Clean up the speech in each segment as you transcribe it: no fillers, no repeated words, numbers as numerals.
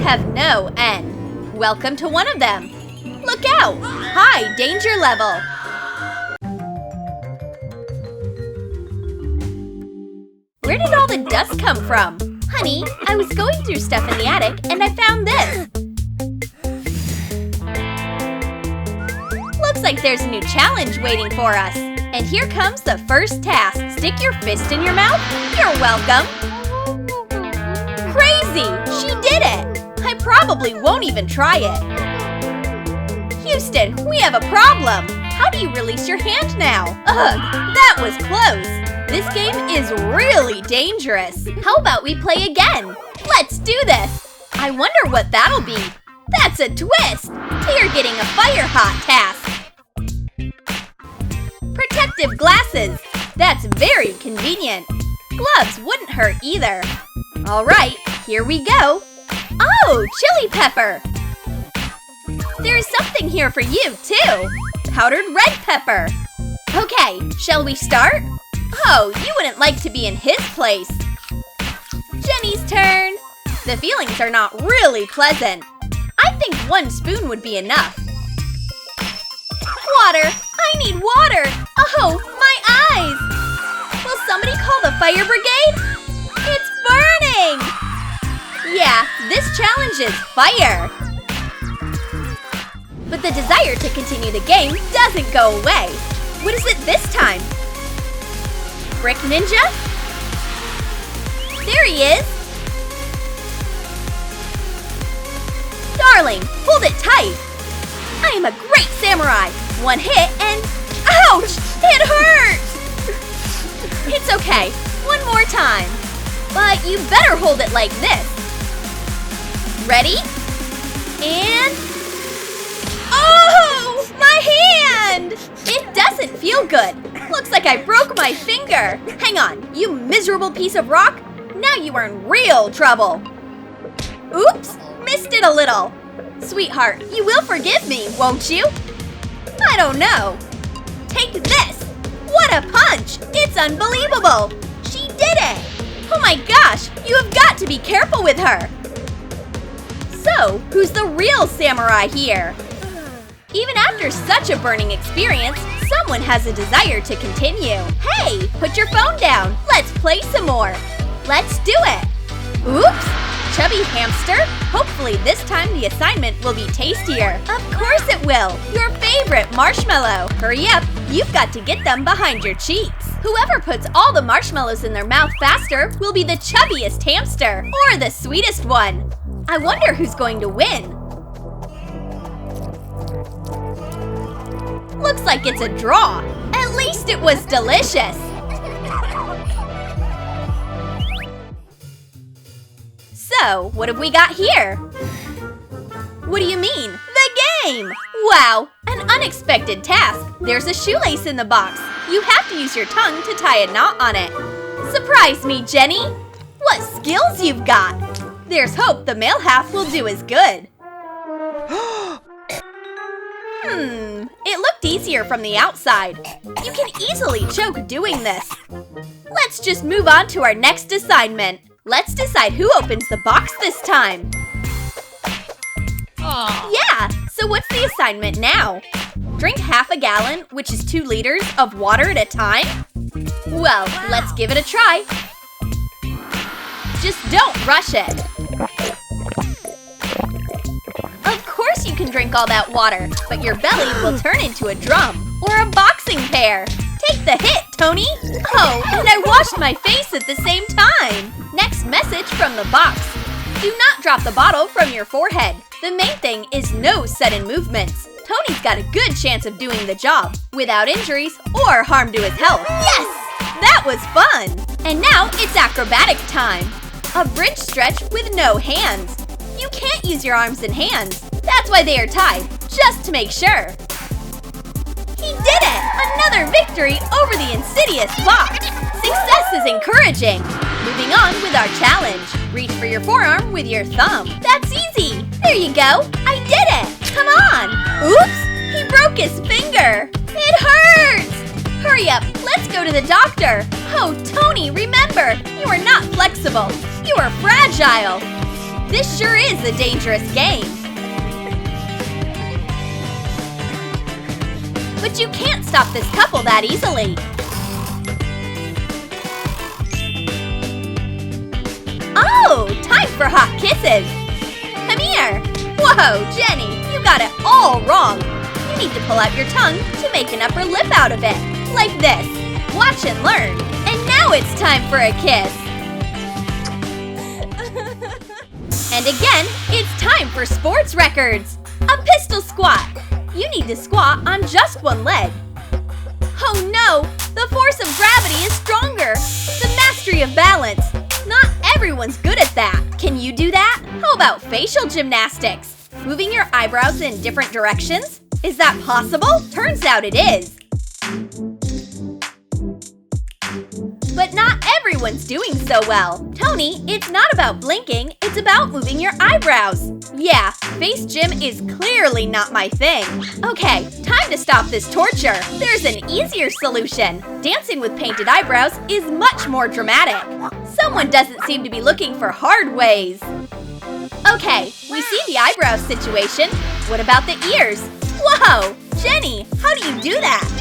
have no end. Welcome to one of them. Look out! High danger level. Where did all the dust come from? Honey, I was going through stuff in the attic and I found this. Looks like there's a new challenge waiting for us. And here comes the first task. Stick your fist in your mouth? You're welcome. Crazy! She did it! I probably won't even try it. Houston, we have a problem. How do you release your hand now? Ugh, that was close. This game is really dangerous. How about we play again? Let's do this. I wonder what that'll be. That's a twist. You're getting a fire hot task. Protective glasses. That's very convenient. Gloves wouldn't hurt either. All right, here we go. Oh, chili pepper. There's something here for you, too. Powdered red pepper. Okay, shall we start? Oh, you wouldn't like to be in his place. Jenny's turn. The feelings are not really pleasant. I think 1 spoon would be enough. Water! I need water! Oh, my eyes! Will somebody call the fire brigade? It's burning! Yeah, this challenge is fire. But the desire to continue the game doesn't go away. What is it this time? Brick Ninja? There he is! Darling, hold it tight! I am a great samurai! 1 hit and… Ouch! It hurts! It's okay. 1 more time. But you better hold it like this. Ready? And… Oh! My hand! It doesn't feel good. Looks like I broke my finger. Hang on, you miserable piece of rock. Now you are in real trouble. Oops, missed it a little. Sweetheart, you will forgive me, won't you? I don't know. Take this. What a punch! It's unbelievable. She did it. Oh my gosh, you have got to be careful with her. So, who's the real samurai here? Even after such a burning experience, someone has a desire to continue. Hey, put your phone down. Let's play some more. Let's do it. Oops, chubby hamster. Hopefully this time the assignment will be tastier. Of course it will. Your favorite marshmallow. Hurry up, you've got to get them behind your cheeks. Whoever puts all the marshmallows in their mouth faster will be the chubbiest hamster, or the sweetest one. I wonder who's going to win. Looks like it's a draw. At least it was delicious. So, what have we got here? What do you mean? The game! Wow, an unexpected task. There's a shoelace in the box. You have to use your tongue to tie a knot on it. Surprise me, Jenny! What skills you've got! There's hope the male half will do as good. It looked easier from the outside. You can easily choke doing this. Let's just move on to our next assignment. Let's decide who opens the box this time. Yeah, so what's the assignment now? Drink half a gallon, which is 2 liters, of water at a time? Well, let's give it a try. Just don't rush it. Of course you can drink all that water, but your belly will turn into a drum or a boxing pair. Take the hit, Tony! Oh, and I washed my face at the same time! Next message from the box. Do not drop the bottle from your forehead. The main thing is no sudden movements. Tony's got a good chance of doing the job without injuries or harm to his health. Yes! That was fun! And now it's acrobatic time. A bridge stretch with no hands. You can't use your arms and hands. That's why they are tied, just to make sure. He did it! Another victory over the insidious box! Success is encouraging! Moving on with our challenge. Reach for your forearm with your thumb. That's easy! There you go! I did it! Come on! Oops! He broke his finger! It hurts! Hurry up! Let's go to the doctor! Oh, Tony, remember! You are not flexible! You are fragile! This sure is a dangerous game. But you can't stop this couple that easily. Oh, time for hot kisses. Come here. Whoa, Jenny, you got it all wrong. You need to pull out your tongue to make an upper lip out of it. Like this. Watch and learn. And now it's time for a kiss. And again, it's time for sports records. A pistol squat. You need to squat on just one leg. Oh no, the force of gravity is stronger. The mastery of balance. Not everyone's good at that. Can you do that? How about facial gymnastics? Moving your eyebrows in different directions? Is that possible? Turns out it is. But not everyone's doing so well. Tony, it's not about blinking, it's about moving your eyebrows. Yeah, face gym is clearly not my thing. Okay, time to stop this torture. There's an easier solution. Dancing with painted eyebrows is much more dramatic. Someone doesn't seem to be looking for hard ways. Okay, we see the eyebrow situation. What about the ears? Whoa! Jenny, how do you do that?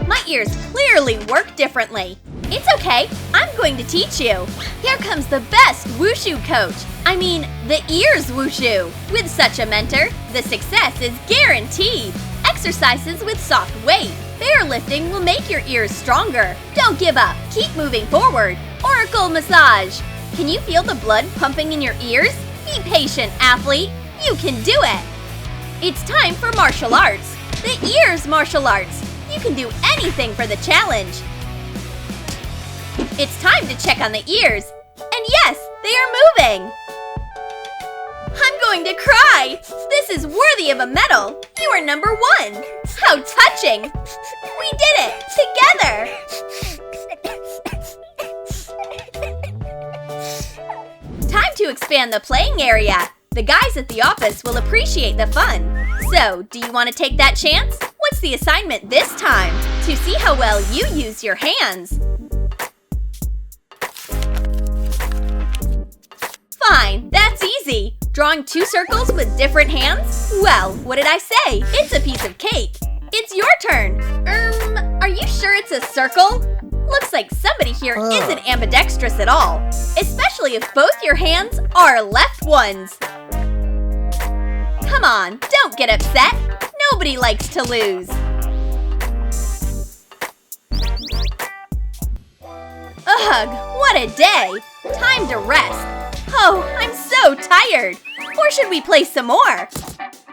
My ears clearly work differently. It's okay, I'm going to teach you. Here comes the best wushu coach. I mean, the ears wushu. With such a mentor, the success is guaranteed. Exercises with soft weight. Bear lifting will make your ears stronger. Don't give up, keep moving forward. Oracle massage. Can you feel the blood pumping in your ears? Be patient, athlete. You can do it. It's time for martial arts. The ears martial arts. You can do anything for the challenge. It's time to check on the ears. And yes, they are moving. I'm going to cry. This is worthy of a medal. You are number 1. How touching. We did it together. Time to expand the playing area. The guys at the office will appreciate the fun. So, do you want to take that chance? What's the assignment this time? To see how well you use your hands. Fine, that's easy. Drawing 2 circles with different hands? Well, what did I say? It's a piece of cake. It's your turn. Are you sure it's a circle? Looks like somebody here isn't ambidextrous at all. Especially if both your hands are left ones. Come on, don't get upset. Nobody likes to lose. Ugh, what a day. Time to rest. Oh, I'm so tired. Or should we play some more?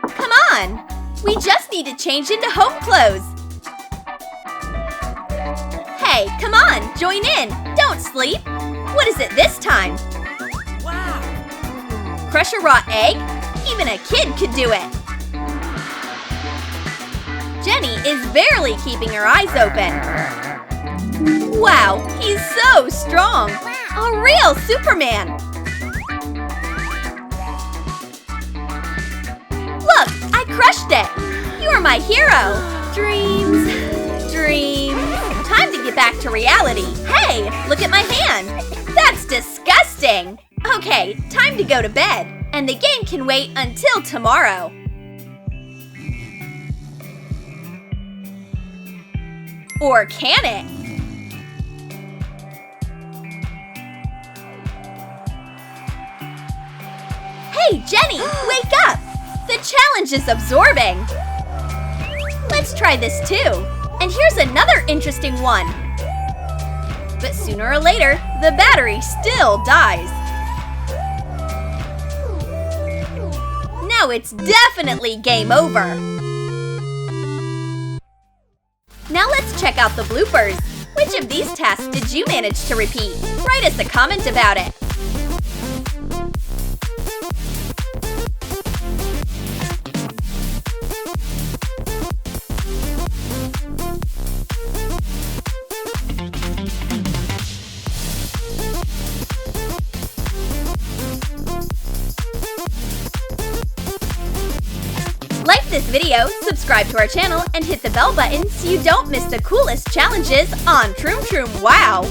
Come on. We just need to change into home clothes. Hey, come on, join in. Don't sleep. What is it this time? Wow. Crush a raw egg? Even a kid could do it. Jenny is barely keeping her eyes open. Wow, he's so strong. A real Superman. Look, I crushed it. You are my hero. Dreams, dreams. Time to get back to reality. Hey, look at my hand. That's disgusting. Okay, time to go to bed. And the game can wait until tomorrow. Or can it? Hey, Jenny, wake up! The challenge is absorbing. Let's try this too. And here's another interesting one. But sooner or later, the battery still dies. Now it's definitely game over. Now let's check out the bloopers. Which of these tasks did you manage to repeat? Write us a comment about it. Like this video, subscribe to our channel, and hit the bell button so you don't miss the coolest challenges on Troom Troom Wow!